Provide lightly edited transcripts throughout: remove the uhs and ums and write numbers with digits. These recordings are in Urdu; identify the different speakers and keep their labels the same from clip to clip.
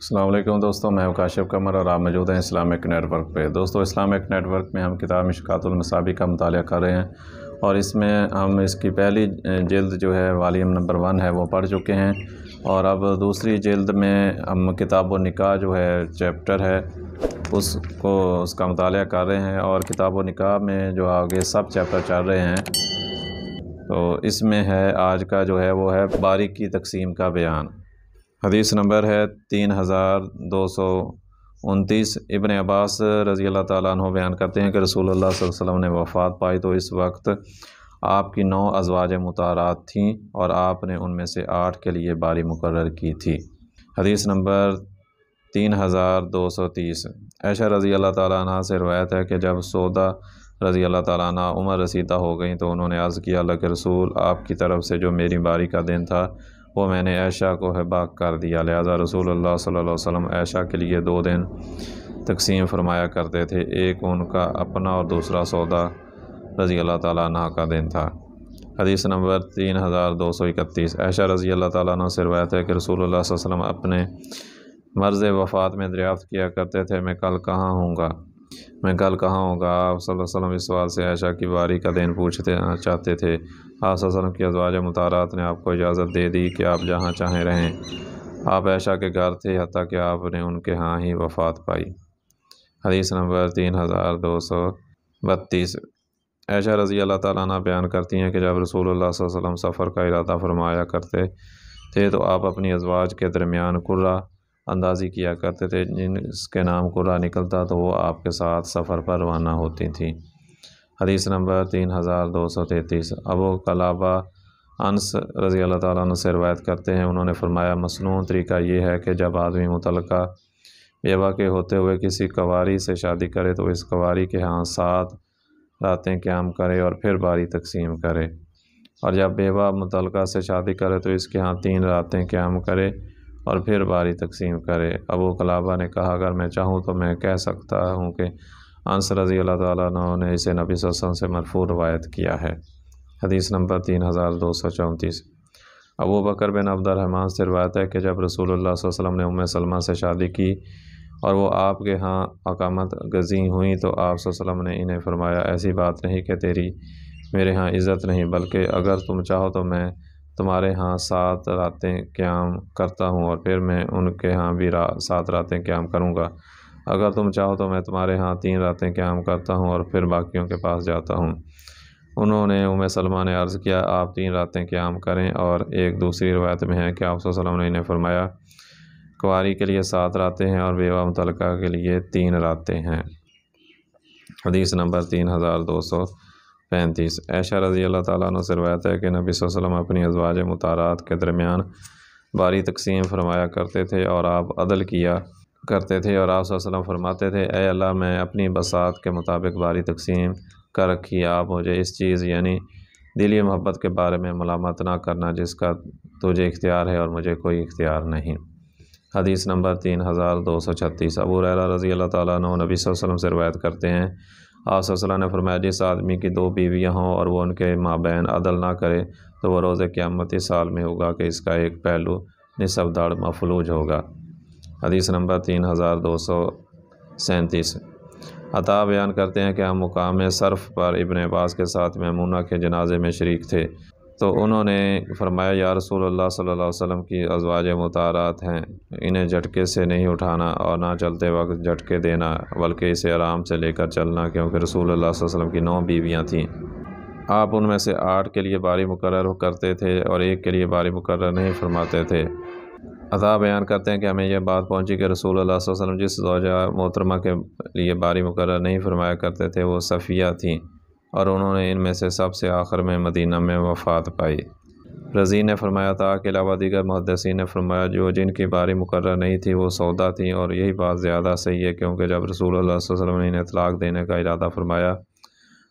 Speaker 1: السلام علیکم دوستوں، میں کاشف قمر اور آپ موجود ہیں اسلامک نیٹ ورک پہ۔ دوستوں، اسلامک نیٹ ورک میں ہم کتاب مشکوٰۃ المصابیح کا مطالعہ کر رہے ہیں اور اس میں ہم اس کی پہلی جلد جو ہے والیوم نمبر 1 ہے وہ پڑھ چکے ہیں، اور اب دوسری جلد میں ہم کتاب النکاح جو ہے چیپٹر ہے اس کا مطالعہ کر رہے ہیں، اور کتاب النکاح میں جو آگے سب چیپٹر چل رہے ہیں تو اس میں ہے آج کا جو ہے وہ ہے باریک کی تقسیم کا بیان۔ حدیث نمبر ہے 3229۔ ابن عباس رضی اللہ تعالیٰ عنہ بیان کرتے ہیں کہ رسول اللہ صلی اللہ علیہ وسلم نے وفات پائی تو اس وقت آپ کی 9 ازواج مطہرات تھیں اور آپ نے ان میں سے 8 کے لیے باری مقرر کی تھی۔ حدیث نمبر 3230۔ عائشہ رضی اللہ تعالیٰ عنہ سے روایت ہے کہ جب سودا رضی اللہ تعالیٰ عنہ عمر رسیدہ ہو گئیں تو انہوں نے عرض کیا، اللہ کے رسول، آپ کی طرف سے جو میری باری کا دن تھا وہ میں نے عائشہ کو ہبہ کر دیا، لہذا رسول اللہ صلی اللہ علیہ وسلم عائشہ کے لیے 2 دن تقسیم فرمایا کرتے تھے، ایک ان کا اپنا اور دوسرا سودا رضی اللہ تعالیٰ عنہ کا دن تھا۔ حدیث نمبر 3231۔ عائشہ رضی اللہ تعالیٰ عنہ سے روایت ہے کہ رسول اللہ صلی اللہ علیہ وسلم اپنے مرض وفات میں دریافت کیا کرتے تھے، میں کل کہاں ہوں گا؟ آپ صلی اللہ علیہ وسلم اس سوال سے عائشہ کی باری کا دن پوچھتے چاہتے تھے۔ آپ صلی اللہ علیہ وسلم کی ازواج مطہرات نے آپ کو اجازت دے دی کہ آپ جہاں چاہیں رہیں۔ آپ عائشہ کے گھر تھے حتیٰ کہ آپ نے ان کے ہاں ہی وفات پائی۔ حدیث نمبر 3232۔ عائشہ رضی اللہ تعالیٰ عنہ بیان کرتی ہیں کہ جب رسول اللہ صلی اللہ علیہ وسلم سفر کا ارادہ فرمایا کرتے تھے تو آپ اپنی ازواج کے درمیان قرہ اندازی کیا کرتے تھے، جس کے نام قرہ نکلتا تو وہ آپ کے ساتھ سفر پر روانہ ہوتی تھیں۔ حدیث نمبر 3233۔ ابو قلابہ انس رضی اللہ تعالیٰ عنہ سے روایت کرتے ہیں، انہوں نے فرمایا، مسنون طریقہ یہ ہے کہ جب آدمی متعلقہ بیوہ کے ہوتے ہوئے کسی کنواری سے شادی کرے تو اس کنواری کے ہاں 7 راتیں قیام کرے اور پھر باری تقسیم کرے، اور جب بیوہ متعلقہ سے شادی کرے تو اس کے ہاں 3 راتیں قیام کرے اور پھر باری تقسیم کرے۔ ابو قلابہ نے کہا، اگر میں چاہوں تو میں کہہ سکتا ہوں کہ انس رضی اللہ تعالیٰ عنہ نے اسے نبی صلی اللہ علیہ وسلم سے مرفوع روایت کیا ہے۔ حدیث نمبر 3234۔ ابو بکر بن عبد الرحمن سے روایت ہے کہ جب رسول اللہ صلی اللہ علیہ وسلم نے ام سلمہ سے شادی کی اور وہ آپ کے ہاں اقامت گزین ہوئیں تو آپ صلی اللہ علیہ وسلم نے انہیں فرمایا، ایسی بات نہیں کہ تیری میرے ہاں عزت نہیں، بلکہ اگر تم چاہو تو میں تمہارے ہاں 7 راتیں قیام کرتا ہوں اور پھر میں ان کے ہاں بھی 7 راتیں قیام کروں گا، اگر تم چاہو تو میں تمہارے ہاں 3 راتیں قیام کرتا ہوں اور پھر باقیوں کے پاس جاتا ہوں۔ انہوں نے ام سلمہ نے عرض کیا، آپ 3 راتیں قیام کریں، اور ایک دوسری روایت میں ہے کہ آپ صلی اللہ علیہ وسلم نے انہیں فرمایا، کنواری کے لیے 7 راتیں ہیں اور بیوہ متعلقہ کے لیے 3 راتیں ہیں۔ حدیث نمبر 3235۔ عائشہ رضی اللہ تعالیٰ عنہ سے روایت ہے کہ نبی صلی اللہ علیہ وسلم اپنی ازواج مطہرات کے درمیان باری تقسیم فرمایا کرتے تھے اور آپ عدل کیا کرتے تھے، اور آپ صلی اللہ علیہ وسلم فرماتے تھے، اے اللہ، میں اپنی بساط کے مطابق باری تقسیم کر رکھی، آپ مجھے اس چیز یعنی دلی محبت کے بارے میں ملامت نہ کرنا جس کا تجھے اختیار ہے اور مجھے کوئی اختیار نہیں۔ حدیث نمبر 3236۔ ابو ہریرہ رضی اللہ تعالیٰ عنہ نبی صلی اللہ علیہ وسلم سے روایت کرتے ہیں، آپ صلی اللہ علیہ وسلم نے فرمایا، جس آدمی کی 2 بیویاں ہوں اور وہ ان کے مابین عدل نہ کرے تو وہ روز قیامت اس حال میں ہوگا کہ اس کا ایک پہلو نصف دھڑ مفلوج ہوگا۔ حدیث نمبر 3237۔ عطا بیان کرتے ہیں کہ ہم مقام صرف پر ابن عباس کے ساتھ میمونہ کے جنازے میں شریک تھے تو انہوں نے فرمایا، یا رسول اللہ صلی اللہ علیہ وسلم کی ازواج مطہرات ہیں، انہیں جھٹکے سے نہیں اٹھانا اور نہ چلتے وقت جھٹکے دینا، بلکہ اسے آرام سے لے کر چلنا، کیونکہ رسول اللہ صلی اللہ علیہ وسلم کی 9 بیویاں تھیں، آپ ان میں سے 8 کے لیے باری مقرر کرتے تھے اور 1 کے لیے باری مقرر نہیں فرماتے تھے۔ عطا بیان کرتے ہیں کہ ہمیں یہ بات پہنچی کہ رسول اللہ صلی اللہ علیہ وسلم جس زوجہ محترمہ کے لیے باری مقرر نہیں فرمایا کرتے تھے وہ صفیہ تھیں، اور انہوں نے ان میں سے سب سے آخر میں مدینہ میں وفات پائی۔ رضی نے فرمایا تھا کے علاوہ دیگر محدثین نے فرمایا جن کی باری مقرر نہیں تھی وہ سودا تھیں، اور یہی بات زیادہ صحیح ہے، کیونکہ جب رسول اللہ صلی اللہ علیہ وسلم نے انہیں طلاق دینے کا ارادہ فرمایا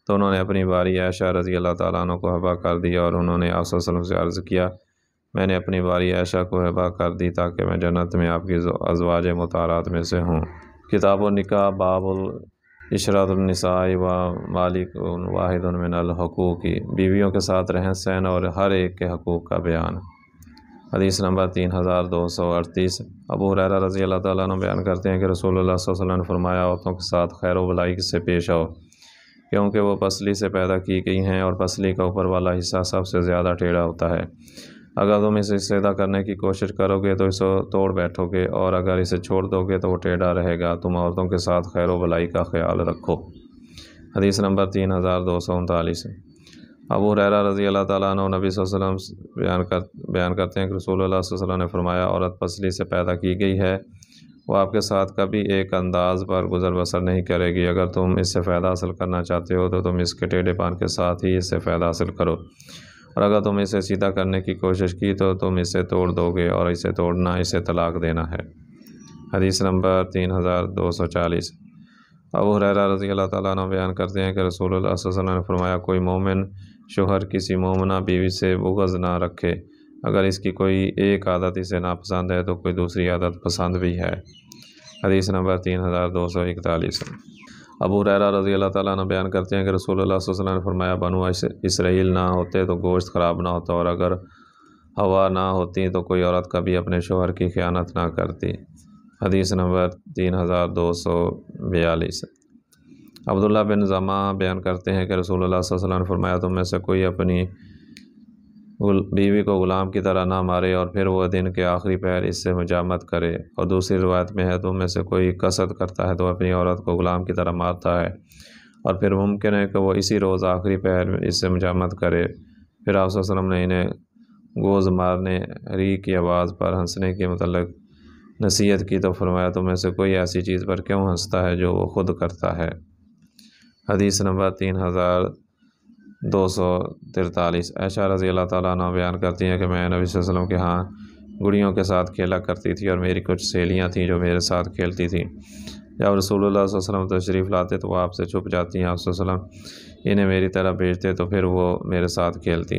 Speaker 1: تو انہوں نے اپنی باری عائشہ رضی اللہ تعالیٰ عنہ کو ہبہ کر دیا، اور انہوں نے آپ صلی اللہ علیہ وسلم سے عرض کیا، میں نے اپنی باری عائشہ کو ہبہ کر دی تاکہ میں جنت میں آپ کی ازواج مطہرات میں سے ہوں۔ کتاب النکاح باب عشرۃ النساء و مالک واحد من الحقوق، بیویوں کے ساتھ رہن سہن اور ہر ایک کے حقوق کا بیان۔ حدیث نمبر 3238 ابو ہریرہ رضی اللہ تعالیٰ عنہ بیان کرتے ہیں کہ رسول اللہ صلی اللہ علیہ وسلم نے فرمایا عورتوں کے ساتھ خیر و بھلائی سے پیش آؤ، کیونکہ وہ پسلی سے پیدا کی گئی ہیں اور پسلی کا اوپر والا حصہ سب سے زیادہ ٹیڑھا ہوتا ہے۔ اگر تم اسے سیدھا کرنے کی کوشش کرو گے تو اسے توڑ بیٹھو گے، اور اگر اسے چھوڑ دو گے تو وہ ٹیڑھا رہے گا۔ تم عورتوں کے ساتھ خیر و بھلائی کا خیال رکھو۔ حدیث نمبر 3239 ابو ہریرہ رضی اللہ تعالیٰ عنہ نبی صلی اللہ علیہ وسلم بیان کرتے ہیں کہ رسول اللہ صلی اللہ علیہ وسلم نے فرمایا عورت پسلی سے پیدا کی گئی ہے، وہ آپ کے ساتھ کبھی ایک انداز پر گزر بسر نہیں کرے گی۔ اگر تم اس سے فائدہ حاصل کرنا چاہتے ہو تو تم اس کے ٹیڑھے پان کے ساتھ ہی اس سے فائدہ حاصل کرو، اور اگر تم اسے سیدھا کرنے کی کوشش کی تو تم اسے توڑ دو گے، اور اسے توڑنا اسے طلاق دینا ہے۔ حدیث نمبر 3240 ابو ہریرہ رضی اللہ تعالیٰ عنہ بیان کرتے ہیں کہ رسول اللہ صلی اللہ علیہ وسلم نے فرمایا کوئی مومن شوہر کسی مومنہ بیوی سے بغض نہ رکھے، اگر اس کی کوئی ایک عادت اسے ناپسند ہے تو کوئی دوسری عادت پسند بھی ہے۔ حدیث نمبر 3241 ابو ہریرہ رضی اللہ تعالیٰ عنہ بیان کرتے ہیں کہ رسول اللہ صلی اللہ علیہ وسلم نے فرمایا بنو اسرائیل نہ ہوتے تو گوشت خراب نہ ہوتا، اور اگر ہوا نہ ہوتی تو کوئی عورت کبھی اپنے شوہر کی خیانت نہ کرتی۔ حدیث نمبر 3242 عبداللہ بن زمع بیان کرتے ہیں کہ رسول اللہ صلی اللہ علیہ وسلم نے فرمایا تم میں سے کوئی اپنی بیوی کو غلام کی طرح نہ مارے اور پھر وہ دن کے آخری پہر اس سے مجامت کرے، اور دوسری روایت میں ہے تم میں سے کوئی قصد کرتا ہے تو اپنی عورت کو غلام کی طرح مارتا ہے، اور پھر ممکن ہے کہ وہ اسی روز آخری پہر میں اس سے مجامت کرے۔ پھر آپ صلی اللہ علیہ وسلم نے انہیں گوز مارنے، ری کی آواز پر ہنسنے کے متعلق نصیحت کی تو فرمایا تم میں سے کوئی ایسی چیز پر کیوں ہنستا ہے جو وہ خود کرتا ہے۔ حدیث نمبر 3243 عائشہ رضی اللہ تعالیٰ عنہ بیان کرتی ہیں کہ میں نبی صلی اللہ علیہ وسلم کے ہاں گڑیوں کے ساتھ کھیلا کرتی تھی، اور میری کچھ سہیلیاں تھیں جو میرے ساتھ کھیلتی تھیں۔ جب رسول اللہ صلی اللہ علیہ وسلم تشریف لاتے تو وہ آپ سے چھپ جاتی ہیں، آپ صلی اللہ علیہ وسلم انہیں میری طرف بھیجتے تو پھر وہ میرے ساتھ کھیلتی۔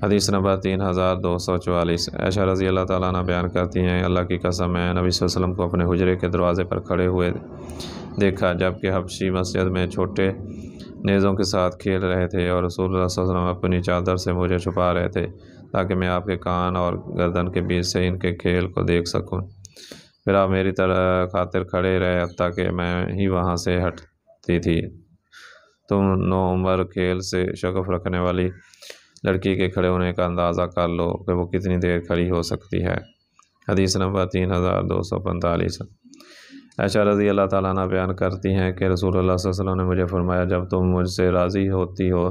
Speaker 1: حدیث نمبر 3244 عائشہ رضی اللہ تعالیٰ عنہ بیان کرتی ہیں اللہ کی قسم میں نبی صلی اللہ علیہ وسلم کو اپنے حجرے کے دروازے پر کھڑے ہوئے دیکھا جبکہ حبشی مسجد میں چھوٹے نیزوں کے ساتھ کھیل رہے تھے، اور رسول اللہ صلی اللہ علیہ وسلم اپنی چادر سے مجھے چھپا رہے تھے تاکہ میں آپ کے کان اور گردن کے بیچ سے ان کے کھیل کو دیکھ سکوں۔ پھر آپ میری طرح خاطر کھڑے رہے حتیٰ کہ میں ہی وہاں سے ہٹتی تھی۔ تم نوعمر کھیل سے شغف رکھنے والی لڑکی کے کھڑے ہونے کا اندازہ کر لو کہ وہ کتنی دیر کھڑی ہو سکتی ہے۔ حدیث نمبر 3245 عائشہ رضی اللہ تعالیٰ عنہ بیان کرتی ہیں کہ رسول اللہ صلی اللہ علیہ وسلم نے مجھے فرمایا جب تم مجھ سے راضی ہوتی ہو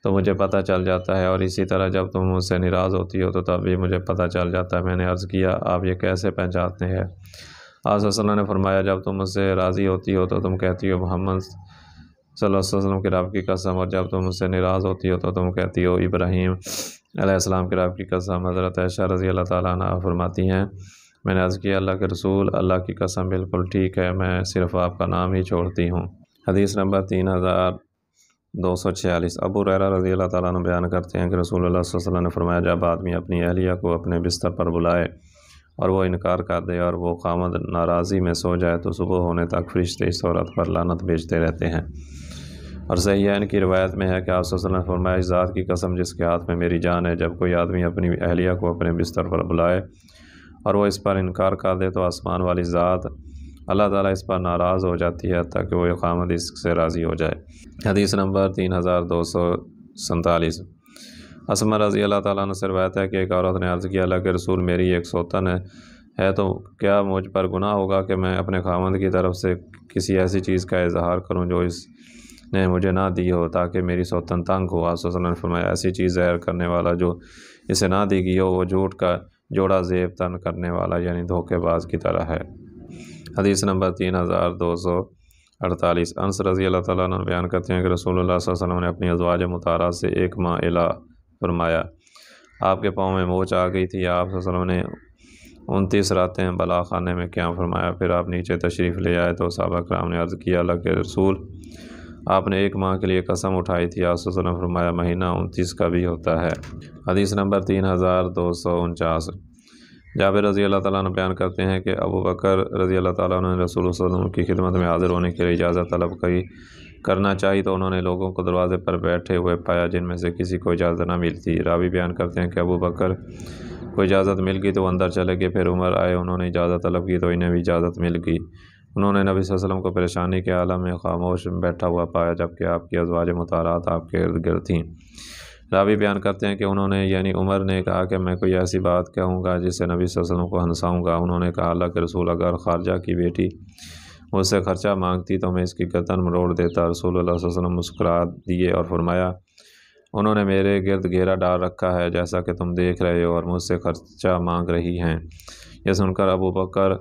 Speaker 1: تو مجھے پتہ چل جاتا ہے، اور اسی طرح جب تم مجھ سے ناراض ہوتی ہو تو تب بھی مجھے پتہ چل جاتا ہے۔ میں نے عرض کیا آپ یہ کیسے پہچانتے ہیں؟ آپ صلی اللہ علیہ وسلم نے فرمایا جب تم مجھ سے راضی ہوتی ہو تو تم کہتی ہو محمد صلی اللہ علیہ وسلم کے رب کی قسم، اور جب تم مجھ سے ناراض ہوتی ہو تو تم کہتی ہو ابراہیم علیہ السلام کے رب کی قسم۔ حضرت عائشہ رضی اللہ تعالیٰ عنہ فرماتی ہیں میں نے عرض کیا اللہ کے رسول اللہ کی قسم بالکل ٹھیک ہے، میں صرف آپ کا نام ہی چھوڑتی ہوں۔ حدیث نمبر 3246 ابو ہریرہ رضی اللہ تعالیٰ عنہ بیان کرتے ہیں کہ رسول اللہ صلی اللہ علیہ وسلم نے فرمایا جب آدمی اپنی اہلیہ کو اپنے بستر پر بلائے اور وہ انکار کر دے اور وہ خامد ناراضی میں سو جائے تو صبح ہونے تک فرشتے اس عورت پر لعنت بھیجتے رہتے ہیں۔ اور صحیحین کی روایت میں ہے کہ آپ صلی اللہ علیہ وسلم نے فرمایا اس ذات کی قسم جس کے ہاتھ میں میری جان ہے، جب کوئی آدمی اپنی اہلیہ کو اپنے بستر پر بلائے اور وہ اس پر انکار کر دے تو آسمان والی ذات اللہ تعالیٰ اس پر ناراض ہو جاتی ہے تاکہ وہ اقامت اس سے راضی ہو جائے۔ حدیث نمبر 3247 اسما رضی اللہ تعالیٰ عنہ سے روایت ہے کہ ایک عورت نے عرض کیا اللہ کے رسول میری ایک سوتن ہے تو کیا مجھ پر گناہ ہوگا کہ میں اپنے خاوند کی طرف سے کسی ایسی چیز کا اظہار کروں جو اس نے مجھے نہ دی ہو تاکہ میری سوتن تنگ ہو؟ آپ صلی اللہ علیہ وسلم نے فرمایا ایسی چیز ظاہر کرنے والا جو اسے نہ دی گئی ہو وہ جھوٹ کا جوڑا زیب تن کرنے والا یعنی دھوکے باز کی طرح ہے۔ حدیث نمبر 3248 انس رضی اللہ تعالیٰ عنہ بیان کرتے ہیں کہ رسول اللہ صلی اللہ علیہ وسلم نے اپنی ازواج مطہرات سے ایک ماہ الا فرمایا آپ کے پاؤں میں موچ آ گئی تھی، آپ صلی اللہ علیہ وسلم نے 29 راتیں بلا خانے میں قیام فرمایا، پھر آپ نیچے تشریف لے آئے تو صحابہ کرام نے عرض کیا اللہ کے رسول آپ نے ایک ماہ کے لیے قسم اٹھائی تھی، آپ صلی اللہ علیہ وسلم نے فرمایا مہینہ 29 کا بھی ہوتا ہے۔ حدیث نمبر 3249 جابر رضی اللہ تعالیٰ عنہ بیان کرتے ہیں کہ ابو بکر رضی اللہ تعالیٰ عنہ نے رسول اللہ صلی اللہ علیہ وسلم کی خدمت میں حاضر ہونے کے لیے اجازت طلب کرنا چاہی تو انہوں نے لوگوں کو دروازے پر بیٹھے ہوئے پایا جن میں سے کسی کو اجازت نہ ملتی۔ راوی بیان کرتے ہیں کہ ابو بکر کوئی اجازت مل گئی تو وہ اندر چلے گئے۔ پھر عمر آئے، انہوں نے اجازت طلب کی تو انہیں بھی اجازت مل گئی۔ انہوں نے نبی صلی اللہ علیہ وسلم کو پریشانی کے عالم میں خاموش بیٹھا ہوا پایا، جبکہ آپ کی ازواج مطہرات آپ کے ارد گرد تھیں۔ راوی بیان کرتے ہیں کہ انہوں نے یعنی عمر نے کہا کہ میں کوئی ایسی بات کہوں گا جس سے نبی صلی اللہ علیہ وسلم کو ہنساؤں گا۔ انہوں نے کہا اللہ کے رسول اگر خارجہ کی بیٹی مجھ سے خرچہ مانگتی تو میں اس کی گردن مروڑ دیتا۔ رسول اللہ صلی اللہ علیہ وسلم مسکرا دیے اور فرمایا انہوں نے میرے گرد گھیرا ڈال رکھا ہے جیسا کہ تم دیکھ رہے ہو، اور مجھ سے خرچہ مانگ رہی ہیں۔ یہ سن کر ابو بکر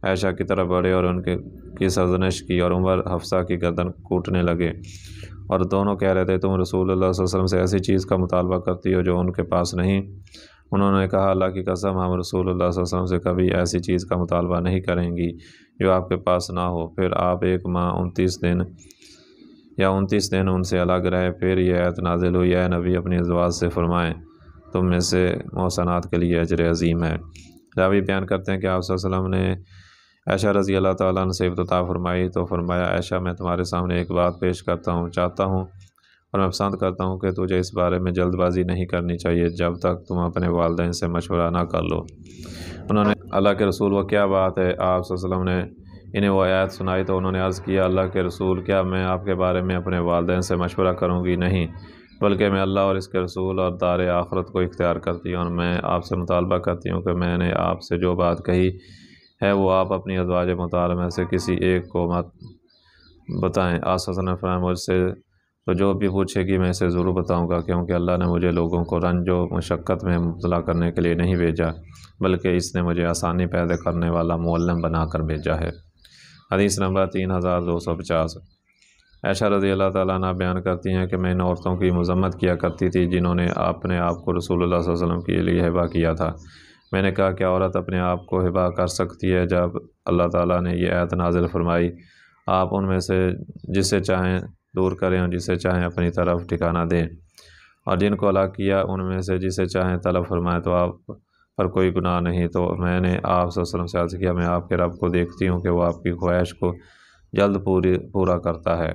Speaker 1: عائشہ کی طرف بڑھے اور ان کی سرزنش کی، اور عمر حفصہ کی گردن کوٹنے لگے، اور دونوں کہہ رہے تھے تم رسول اللہ صلی اللہ علیہ وسلم سے ایسی چیز کا مطالبہ کرتی ہو جو ان کے پاس نہیں۔ انہوں نے کہا اللہ کی قسم ہم رسول اللہ صلی اللہ علیہ وسلم سے کبھی ایسی چیز کا مطالبہ نہیں کریں گی جو آپ کے پاس نہ ہو۔ پھر آپ 1 ماہ 29 دن ان سے الگ رہے۔ پھر یہ آیت نازل ہوئی اے نبی اپنی ازواج سے فرمائیں تم میں سے محسنات کے لیے اجر عظیم ہے۔ راوی بیان کرتے ہیں کہ آپ صلی اللہ علیہ وسلم نے عائشہ رضی اللہ تعالیٰ عنہ سے افتتاح فرمائی تو فرمایا عائشہ میں تمہارے سامنے ایک بات پیش کرتا ہوں، چاہتا ہوں اور میں پسند کرتا ہوں کہ تجھے اس بارے میں جلد بازی نہیں کرنی چاہیے جب تک تم اپنے والدین سے مشورہ نہ کر لو۔ انہوں نے اللہ کے رسول وہ کیا بات ہے؟ آپ صلی اللہ علیہ وسلم نے انہیں وہ آیات سنائی تو انہوں نے عرض کیا اللہ کے رسول کیا میں آپ کے بارے میں اپنے والدین سے مشورہ کروں گی؟ نہیں، بلکہ میں اللہ اور اس کے رسول اور دار آخرت کو اختیار کرتی ہوں، اور میں آپ سے مطالبہ کرتی ہوں کہ میں نے آپ سے جو بات کہی ہے وہ آپ اپنی ازواج مطہرہ میں سے کسی ایک کو مت بتائیں۔ آپ صلی اللہ علیہ وسلم نے فرمایا مجھ سے تو جو بھی پوچھے گی میں اسے ضرور بتاؤں گا، کیونکہ اللہ نے مجھے لوگوں کو رنج و مشقت میں مبتلا کرنے کے لیے نہیں بھیجا، بلکہ اس نے مجھے آسانی پیدا کرنے والا معلم بنا کر بھیجا ہے۔ حدیث نمبر 3250۔ عائشہ رضی اللہ تعالیٰ عنہ بیان کرتی ہیں کہ میں ان عورتوں کی مذمت کیا کرتی تھی جنہوں نے اپنے آپ کو رسول اللہ صلی اللہ علیہ وسلم کے لیے ہبہ کیا تھا۔ میں نے کہا کیا عورت اپنے آپ کو ہبہ کر سکتی ہے؟ جب اللہ تعالیٰ نے یہ آیت نازل فرمائی آپ ان میں سے جسے چاہیں دور کریں اور جسے چاہیں اپنی طرف ٹھکانہ دیں، اور جن کو ہلاک کیا ان میں سے جسے چاہیں طلب فرمائیں تو آپ پر کوئی گناہ نہیں۔ تو میں نے آپ صلی اللہ علیہ وسلم سے عرض کیا میں آپ کے رب کو دیکھتی ہوں کہ وہ آپ کی خواہش کو جلد پورا کرتا ہے۔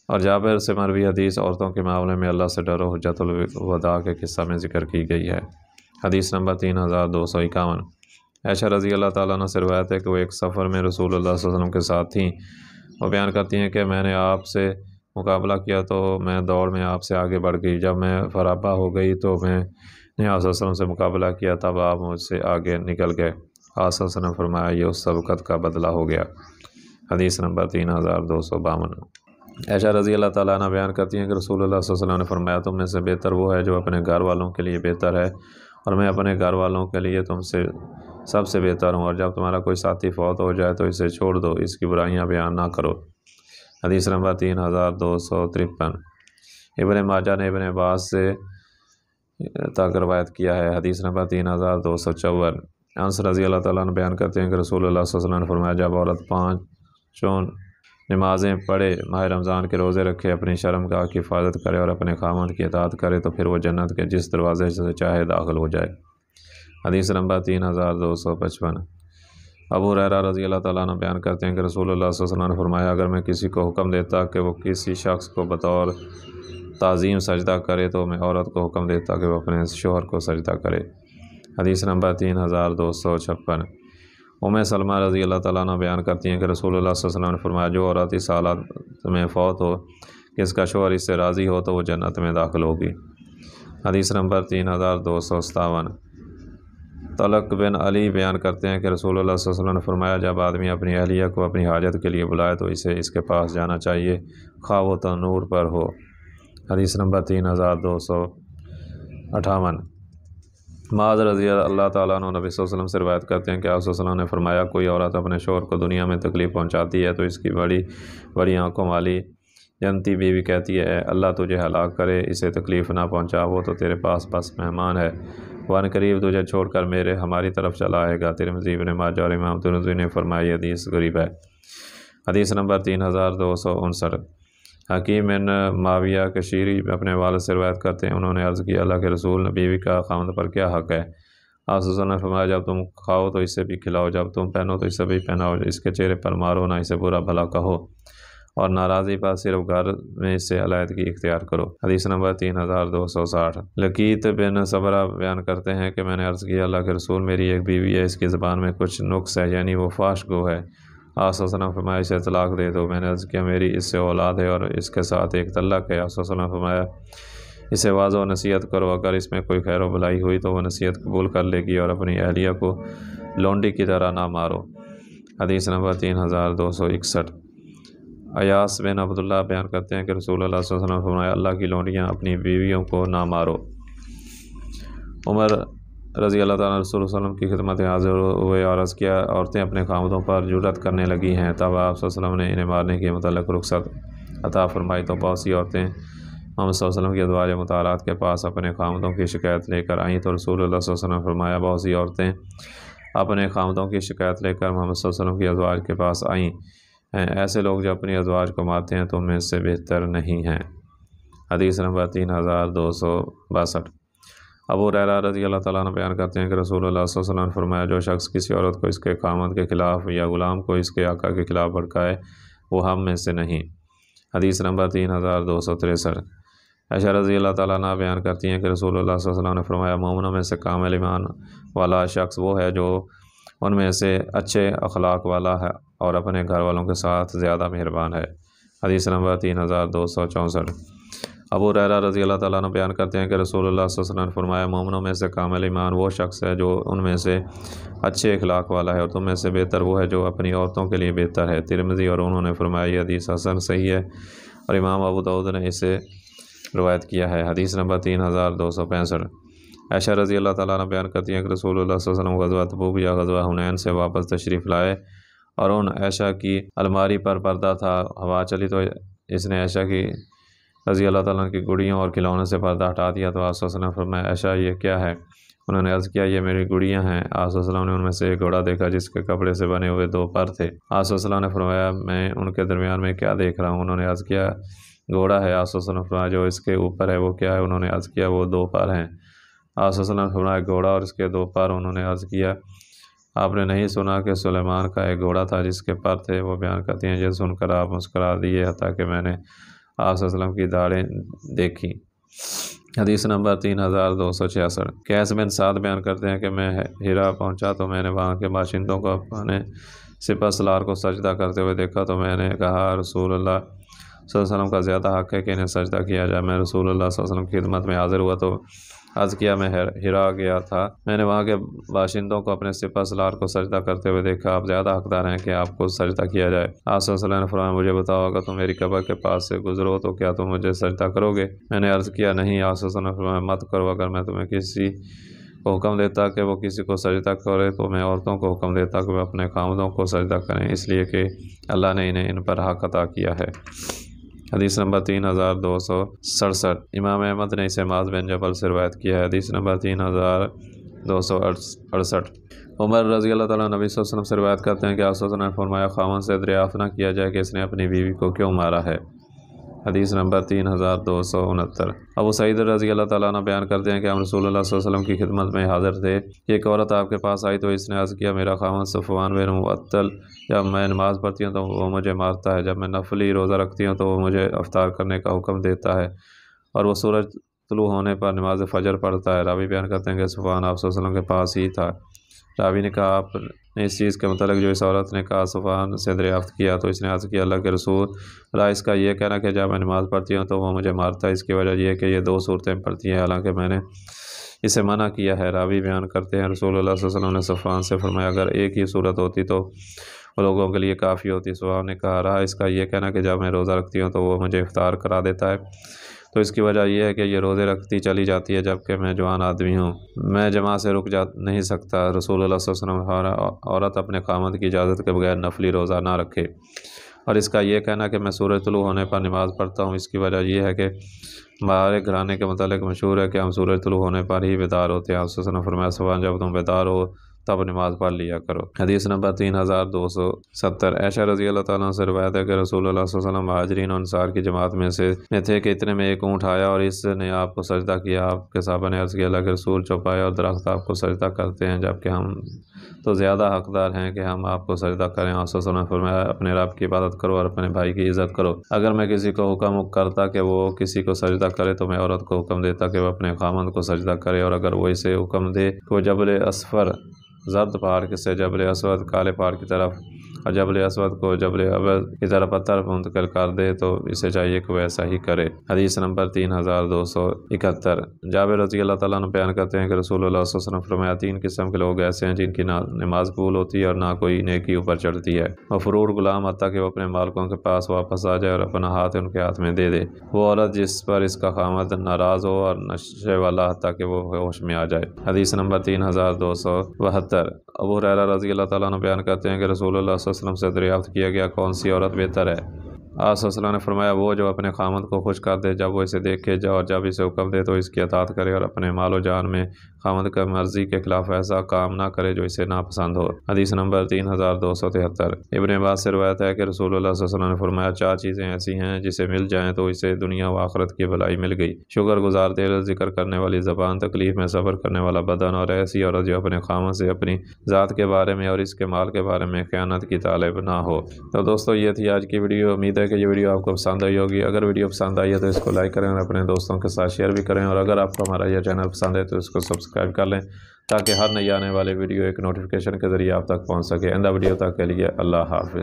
Speaker 1: اور جابر سے مروی حدیث عورتوں کے معاملے میں اللہ سے ڈرو حجت الوداع کے قصہ میں ذکر کی گئی ہے۔ حدیث نمبر 3251۔ عائشہ رضی اللہ تعالیٰ عنہ سے روایت ہے کہ وہ ایک سفر میں رسول اللہ صلی اللہ علیہ وسلم کے ساتھ تھیں۔ وہ بیان کرتی ہیں کہ میں نے آپ سے مقابلہ کیا تو میں دوڑ میں آپ سے آگے بڑھ گئی، جب میں فراپا ہو گئی تو میں نے آپ صلی اللہ علیہ وسلم سے مقابلہ کیا، تب آپ مجھ سے آگے نکل گئے۔ آپ صلی اللہ علیہ وسلم نے فرمایا یہ اس سبقت کا بدلہ ہو گیا۔ حدیث نمبر 3252۔ عائشہ رضی اللہ تعالیٰ عنہ بیان کرتی ہیں کہ رسول اللہ صلی اللہ علیہ وسلم نے فرمایا تم میں سے بہتر وہ ہے جو اپنے گھر والوں کے لیے بہتر ہے، اور میں اپنے گھر والوں کے لیے تم سے سب سے بہتر ہوں، اور جب تمہارا کوئی ساتھی فوت ہو جائے تو اسے چھوڑ دو، اس کی برائیاں بیان نہ کرو۔ حدیث نمبر 3253۔ ابن ماجہ نے ابن عباس سے تک روایت کیا ہے۔ حدیث نمبر 3254۔ انس رضی اللہ تعالیٰ عنہ بیان کرتے ہیں کہ رسول اللہ صلی اللہ علیہ وسلم نے فرمایا جب عورت 5 نمازیں پڑھے، ماہ رمضان کے روزے رکھے، اپنی شرمگاہ کی حفاظت کرے اور اپنے خامند کی اطاعت کرے تو پھر وہ جنت کے جس دروازے سے چاہے داخل ہو جائے۔ حدیث نمبر 3255۔ ابو ہریرہ رضی اللہ تعالیٰ عنہ بیان کرتے ہیں کہ رسول اللہ صلی اللہ علیہ وسلم نے فرمایا اگر میں کسی کو حکم دیتا کہ وہ کسی شخص کو بطور تعظیم سجدہ کرے تو میں عورت کو حکم دیتا کہ وہ اپنے شوہر کو سجدہ کرے۔ حدیث نمبر 3256۔ سلمہ رضی اللہ تعالیٰ عنہ بیان کرتی ہیں کہ رسول اللہ صلی اللہ علیہ وسلم نے فرمایا جو عورت اس حالت میں فوت ہو کہ اس کا شوہر اس سے راضی ہو تو وہ جنت میں داخل ہوگی۔ حدیث نمبر 3257۔ طلق بن علی بیان کرتے ہیں کہ رسول اللہ صلی اللہ علیہ وسلم نے فرمایا جب آدمی اپنی اہلیہ کو اپنی حاجت کے لیے بلائے تو اسے اس کے پاس جانا چاہیے خواہ وہ تنور پر ہو۔ حدیث نمبر 3258۔ معاذ رضی اللہ تعالیٰ عنہ نبی صلی اللہ علیہ وسلم سے روایت کرتے ہیں کہ آپ صلی اللہ علیہ وسلم نے فرمایا کوئی عورت اپنے شوہر کو دنیا میں تکلیف پہنچاتی ہے تو اس کی بڑی بڑی آنکھوں والی جنتی بیوی کہتی ہے اے اللہ تجھے ہلاک کرے، اسے تکلیف نہ پہنچا، وہ تو تیرے پاس بس مہمان ہے، وہ ان قریب تجھے چھوڑ کر ہماری طرف چلا آئے گا۔ ترمذی، ابن ماجہ اور امام ترمذی نے فرمایا یہ حدیث غریب ہے۔ حدیث نمبر 3259۔ حکیم بن معاویہ کشیری اپنے والد سے روایت کرتے ہیں انہوں نے عرض کی اللہ کے رسول بیوی کا خاوند پر کیا حق ہے؟ آپ صلی اللہ علیہ وسلم نے فرمایا جب تم کھاؤ تو اسے بھی کھلاؤ، جب تم پہنو تو اسے بھی پہناؤ، اس کے چہرے پر مارو نہ اسے برا بھلا کہو، اور ناراضی پر صرف گھر میں اس سے علیحدگی اختیار کرو۔ حدیث نمبر 3260۔ لقیت بن صبرہ بیان کرتے ہیں کہ میں نے عرض کیا اللہ کے رسول میری ایک بیوی ہے، اس کی زبان میں کچھ نقص ہے، یعنی وہ فحش گو ہے۔ آپ صلی اللہ علیہ وسلم فرمایا اسے طلاق دے دو۔ میں نے عرض کیا میری اس سے اولاد ہے اور اس کے ساتھ ایک تعلق ہے۔ آپ صلی اللہ علیہ وسلم فرمایا اسے واضح و نصیحت کرو، اگر اس میں کوئی خیر و بھلائی ہوئی تو وہ نصیحت قبول کر لے گی، اور اپنی اہلیہ کو لونڈی کی طرح نہ مارو۔ حدیث نمبر 3261۔ ایاس بن عبداللہ بیان کرتے ہیں کہ رسول اللہ صلی اللہ علیہ وسلم نے فرمایا اللہ کی لونڈیاں اپنی بیویوں کو نہ مارو۔ عمر رضی اللہ تعالیٰ رسول اللہ صلی اللہ علیہ وسلم کی خدمت حاضر ہوئے اور عرض کیا عورتیں اپنے خامدوں پر جرأت کرنے لگی ہیں، تب آپ صلی اللہ علیہ وسلم نے انہیں مارنے کے متعلق رخصت عطا فرمائی تو بہت سی عورتیں محمد صلی اللہ علیہ وسلم کی ازواج مطہرات کے پاس اپنے خامدوں کی شکایت لے کر آئیں تو رسول اللہ صلی اللہ علیہ وسلم نے فرمایا بہت سی عورتیں اپنے خامدوں کی شکایت لے کر محمد صلی اللہ علیہ وسلم کی ازواج کے پاس آئیں ہیں، ایسے لوگ جو اپنی ازواج کو مارتے ہیں تو ان میں سے بہتر نہیں ہیں۔ حدیث نمبر 3262۔ ابو ہریرہ رضی اللہ تعالیٰ عنہ بیان کرتے ہیں کہ رسول اللہ صلی اللہ علیہ وسلم نے فرمایا جو شخص کسی عورت کو اس کے خامد کے خلاف یا غلام کو اس کے آقا کے خلاف بھڑکائے وہ ہم میں سے نہیں۔ حدیث نمبر 3263۔ عائشہ رضی اللہ تعالیٰ عنہ بیان کرتی ہیں کہ رسول اللہ صلی اللہ علیہ وسلم نے فرمایا مومنوں میں سے کامل ایمان والا شخص وہ ہے جو ان میں سے اچھے اخلاق والا ہے اور اپنے گھر والوں کے ساتھ زیادہ مہربان ہے۔ حدیث نمبر 3264۔ ابو ہریرہ رضی اللہ تعالیٰ عنہ بیان کرتے ہیں کہ رسول اللہ صلی اللہ علیہ وسلم نے فرمایا مومنوں میں سے کامل ایمان وہ شخص ہے جو ان میں سے اچھے اخلاق والا ہے اور تم میں سے بہتر وہ ہے جو اپنی عورتوں کے لیے بہتر ہے۔ ترمذی اور انہوں نے فرمایا یہ حدیث حسن صحیح ہے اور امام ابو داؤد نے اسے روایت کیا ہے۔ حدیث نمبر 3265۔ عائشہ رضی اللہ تعالیٰ عنہ بیان کرتی ہیں کہ رسول اللہ صلی اللہ علیہ وسلم غزوہ تبوک یا غزوہ حنین سے واپس تشریف لائے اور ان عائشہ کی الماری پر پردہ تھا، ہوا چلی تو اس نے عائشہ کی رضی اللہ تعالیٰ عنہ کی گڑیوں اور کھلونوں سے پردہ ہٹا دیا تو آپ صلی اللہ علیہ وسلم نے فرمایا عائشہ یہ کیا ہے؟ انہوں نے عرض کیا یہ میری گڑیاں ہیں۔ آپ صلی اللہ علیہ وسلم نے ان میں سے ایک گھوڑا دیکھا جس کے کپڑے سے بنے ہوئے 2 پر تھے۔ آپ صلی اللہ علیہ وسلم نے فرمایا میں ان کے درمیان میں کیا دیکھ رہا ہوں؟ انہوں نے عرض کیا گھوڑا ہے۔ آپ صلی اللہ علیہ وسلم نے فرمایا جو اس کے اوپر ہے وہ کیا ہے؟ انہوں نے عرض کیا وہ 2 پر ہیں۔ آپ صلی اللہ علیہ وسلم نے فرمایا گھوڑا اور اس کے 2 پر۔ انہوں نے عرض کیا آپ نے نہیں سنا کہ سلیمان کا ایک گھوڑا تھا جس کے پر تھے؟ وہ بیان کرتی ہیں یہ سن کر آپ مسکرا دیے حتیٰ کہ میں نے آپ صلی اللہ علیہ وسلم کی داڑھیں دیکھی۔ حدیث نمبر 3266۔ قیس بن سعد بیان کرتے ہیں کہ میں ہیرا پہنچا تو میں نے وہاں کے باشندوں کو اپنے سپہ سالار کو سجدہ کرتے ہوئے دیکھا تو میں نے کہا رسول اللہ صلی اللہ علیہ وسلم کا زیادہ حق ہے کہ انہیں سجدہ کیا جائے۔ میں رسول اللہ صلی اللہ علیہ وسلم کی خدمت میں حاضر ہوا تو عرض کیا میں ہیرا گیا تھا، میں نے وہاں کے باشندوں کو اپنے سپہ سالار کو سجدہ کرتے ہوئے دیکھا، آپ زیادہ حقدار ہیں کہ آپ کو سجدہ کیا جائے۔ آپ صلی اللہ علیہ وسلم نے فرمایا مجھے بتاؤ اگر تم میری قبر کے پاس سے گزرو تو کیا تم مجھے سجدہ کرو گے؟ میں نے عرض کیا نہیں۔ آپ صلی اللہ علیہ وسلم نے فرمایا مت کرو، اگر میں تمہیں کسی کو حکم دیتا کہ وہ کسی کو سجدہ کرے تو میں عورتوں کو حکم دیتا کہ وہ اپنے خامدوں کو سجدہ کریں، اس لیے کہ اللہ نے انہیں ان پر حق عطا کیا ہے۔ حدیث نمبر 3267۔ امام احمد نے اسے معاذ بن جبل سے روایت کیا ہے۔ حدیث نمبر 3268۔ عمر رضی اللہ تعالیٰ نبی صلی اللہ علیہ وسلم سے روایت کرتے ہیں کہ آپ صلی اللہ علیہ وسلم نے فرمایا خاوند سے دریافت نہ کیا جائے کہ اس نے اپنی بیوی کو کیوں مارا ہے۔ حدیث نمبر 3269۔ ابو سعید رضی اللہ تعالیٰ عنہ بیان کرتے ہیں کہ ہم رسول اللہ صلی اللہ علیہ وسلم کی خدمت میں حاضر تھے، ایک عورت آپ کے پاس آئی تو اس نے عرض کیا میرا خاوند صفوان بن معطل جب میں نماز پڑھتی ہوں تو وہ مجھے مارتا ہے، جب میں نفلی روزہ رکھتی ہوں تو وہ مجھے افطار کرنے کا حکم دیتا ہے اور وہ سورج طلوع ہونے پر نماز فجر پڑھتا ہے۔ راوی بیان کرتے ہیں کہ صفوان آپ صلی اللہ علیہ وسلم کے پاس ہی تھا۔ راوی نے کہا آپ نے اس چیز کے متعلق جو اس عورت نے کہا صفوان سے دریافت کیا تو اس نے عرض کیا اللہ کے رسول اللہ اس کا یہ کہنا کہ جب میں نماز پڑھتی ہوں تو وہ مجھے مارتا ہے، اس کی وجہ یہ ہے کہ یہ 2 صورتیں پڑھتی ہیں حالانکہ میں نے اسے منع کیا ہے۔ راوی بیان کرتے ہیں رسول اللہ صلی اللہ علیہ وسلم نے صفوان سے فرمایا اگر ایک ہی صورت ہوتی تو وہ لوگوں کے لیے کافی ہوتی۔ صفوان نے کہا رہا اس کا یہ کہنا کہ جب میں روزہ رکھتی ہوں تو وہ مجھے افطار کرا دیتا ہے تو اس کی وجہ یہ ہے کہ یہ روزے رکھتی چلی جاتی ہے جبکہ میں جوان آدمی ہوں، میں جماعت سے رک نہیں سکتا۔ رسول اللہ صلی اللہ علیہ وسلم عورت اپنے خامد کی اجازت کے بغیر نفلی روزہ نہ رکھے، اور اس کا یہ کہنا کہ میں سورج طلوع ہونے پر نماز پڑھتا ہوں، اس کی وجہ یہ ہے کہ ہمارے گھرانے کے متعلق مشہور ہے کہ ہم سورج طلوع ہونے پر ہی بیدار ہوتے ہیں۔ آپ صلی اللہ علیہ وسلم نے فرمایا صفوان جب تم بیدار ہو تب نماز پڑھ لیا کرو۔ حدیث نمبر 3270۔ عائشہ رضی اللہ تعالیٰ عنہ سے روایت ہے کہ رسول اللہ صلی اللہ علیہ وسلم مہاجرین و انصار کی جماعت میں تھے کہ اتنے میں ایک اونٹ آیا اور اس نے آپ کو سجدہ کیا۔ آپ کے صحابہ نے عرض کیا اللہ کے رسول چوپائے اور درخت آپ کو سجدہ کرتے ہیں جبکہ ہم تو زیادہ حقدار ہیں کہ ہم آپ کو سجدہ کریں۔ آپ صلی اللہ علیہ وسلم نے فرمایا اپنے رب کی عبادت کرو اور اپنے بھائی کی عزت کرو۔ اگر میں کسی کو حکم کرتا کہ وہ کسی کو سجدہ کرے تو میں عورت کو حکم دیتا کہ وہ اپنے خامند کو سجدہ کرے، اور اگر وہ اسے حکم دے کہ وہ جبل اسفر زرد پہاڑ سے جبل اسود کالے پہاڑ کی طرف اور جبل اسود کو جبل ابد کی طرف پتھر منتقل کر دے تو اسے چاہیے کہ وہ ایسا ہی کرے۔ حدیث نمبر 3271۔ جابر رضی اللہ تعالیٰ عنہ بیان کرتے ہیں کہ رسول اللہ صلی اللہ علیہ وسلم فرمایا 3 قسم کے لوگ ایسے ہیں جن کی نہ نماز قبول ہوتی ہے اور نہ کوئی نیکی اوپر چڑھتی ہے۔ مفرور غلام حتیٰ کہ وہ اپنے مالکوں کے پاس واپس آ جائے اور اپنا ہاتھ ان کے ہاتھ میں دے دے۔ وہ عورت جس پر اس کا خامد ناراض ہو اور نشے والا حتیٰ کہ وہ ہوش میں آ جائے۔ حدیث نمبر 3272۔ ابو ہریرہ رضی اللہ تعالیٰ عنہ بیان کرتے ہیں کہ رسول اللہ صلی اللہ علیہ وسلم سے دریافت کیا گیا کون سی عورت بہتر ہے؟ آپ صلی اللہ علیہ وسلم نے فرمایا وہ جو اپنے خامد کو خوش کر دے جب وہ اسے دیکھے اور جب اسے حکم دے تو اس کی اطاعت کرے اور اپنے مال و جان میں خامد کا مرضی کے خلاف ایسا کام نہ کرے جو اسے ناپسند ہو۔ حدیث نمبر 3273۔ ابن عباس سے روایت ہے کہ رسول اللہ صلی اللہ علیہ وسلم نے فرمایا 4 چیزیں ایسی ہیں جسے مل جائیں تو اسے دنیا و آخرت کی بھلائی مل گئی: شکر گزار دل، ذکر کرنے والی زبان، تکلیف میں صبر کرنے والا بدن، اور ایسی عورت جو اپنے خامد سے اپنی ذات کے بارے میں اور اس کے مال کے بارے میں خیانت کی طالب نہ ہو۔ تو دوستو یہ تھی آج کی ویڈیو۔ امید ہے کہ یہ ویڈیو آپ کو پسند آئی ہوگی۔ اگر ویڈیو پسند آئی ہے تو اس کو لائک کریں اور اپنے دوستوں کے ساتھ شیئر بھی کریں، اور اگر آپ کو ہمارا یہ چینل پسند ہے تو اس کو سبسکرائب کر لیں تاکہ ہر نئی آنے والے ویڈیو ایک نوٹیفیکیشن کے ذریعے آپ تک پہنچ سکے۔ آئندہ ویڈیو تک کے لیے اللہ حافظ۔